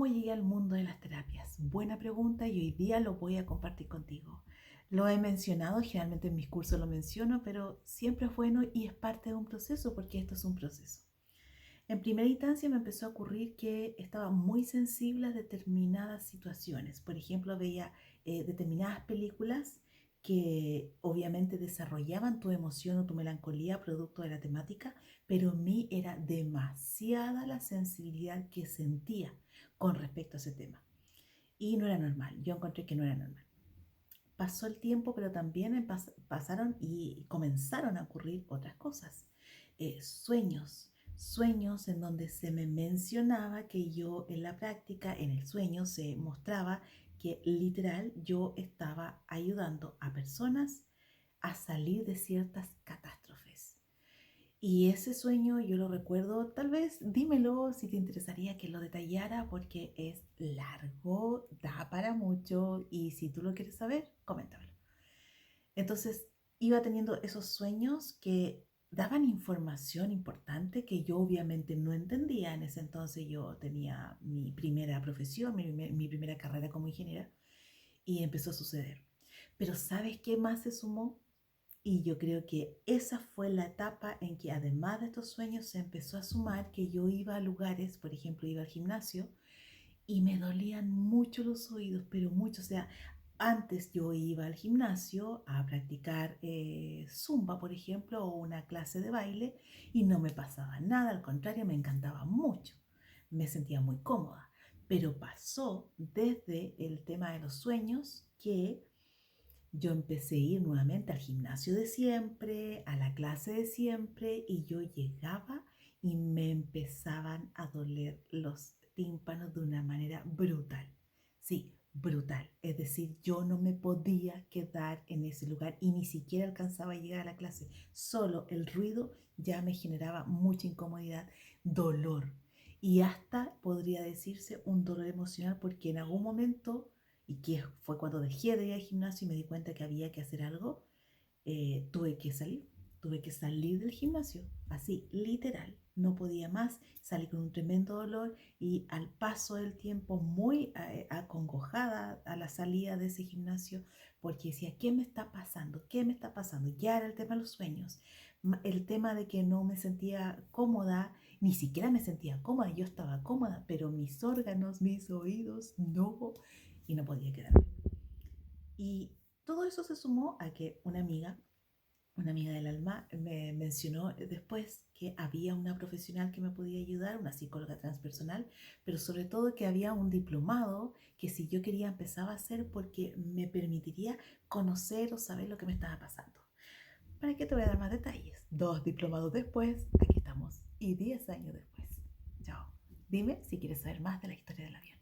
¿Cómo llegué al mundo de las terapias? Buena pregunta y hoy día lo voy a compartir contigo. Lo he mencionado, generalmente en mis cursos lo menciono, pero siempre es bueno y es parte de un proceso porque esto es un proceso. En primera instancia me empezó a ocurrir que estaba muy sensible a determinadas situaciones. Por ejemplo, veía determinadas películas que obviamente desarrollaban tu emoción o tu melancolía producto de la temática, pero en mí era demasiada la sensibilidad que sentía con respecto a ese tema. Y no era normal, yo encontré que no era normal. Pasó el tiempo, pero también pasaron y comenzaron a ocurrir otras cosas. Sueños en donde se me mencionaba que yo en la práctica, en el sueño, se mostraba que literal yo estaba ayudando a personas a salir de ciertas catástrofes. Y ese sueño yo lo recuerdo, tal vez dímelo si te interesaría que lo detallara porque es largo, da para mucho y si tú lo quieres saber, coméntamelo. Entonces iba teniendo esos sueños que daban información importante que yo obviamente no entendía. En ese entonces yo tenía mi primera profesión, mi primera carrera como ingeniera y empezó a suceder. Pero ¿sabes qué más se sumó? Y yo creo que esa fue la etapa en que además de estos sueños se empezó a sumar que yo iba a lugares, por ejemplo, iba al gimnasio y me dolían mucho los oídos, pero mucho. O sea, antes yo iba al gimnasio a practicar zumba, por ejemplo, o una clase de baile y no me pasaba nada, al contrario, me encantaba mucho. Me sentía muy cómoda. Pero pasó desde el tema de los sueños que yo empecé a ir nuevamente al gimnasio de siempre, a la clase de siempre, y yo llegaba y me empezaban a doler los tímpanos de una manera brutal. Sí, brutal. Es decir, yo no me podía quedar en ese lugar y ni siquiera alcanzaba a llegar a la clase. Solo el ruido ya me generaba mucha incomodidad, dolor. Y hasta podría decirse un dolor emocional porque en algún momento y que fue cuando dejé de ir al gimnasio y me di cuenta que había que hacer algo, tuve que salir del gimnasio, así, literal, no podía más, salí con un tremendo dolor y al paso del tiempo muy acongojada a la salida de ese gimnasio porque decía, ¿qué me está pasando? ¿Qué me está pasando? Ya era el tema de los sueños, el tema de que no me sentía cómoda, ni siquiera me sentía cómoda, yo estaba cómoda, pero mis órganos, mis oídos, no, y no podía quedarme. Y todo eso se sumó a que una amiga del alma, me mencionó después que había una profesional que me podía ayudar, una psicóloga transpersonal, pero sobre todo que había un diplomado que si yo quería empezaba a hacer porque me permitiría conocer o saber lo que me estaba pasando. ¿Para qué te voy a dar más detalles? 2 diplomados después, aquí estamos. Y 10 años después. Chao. Dime si quieres saber más de la historia del avión.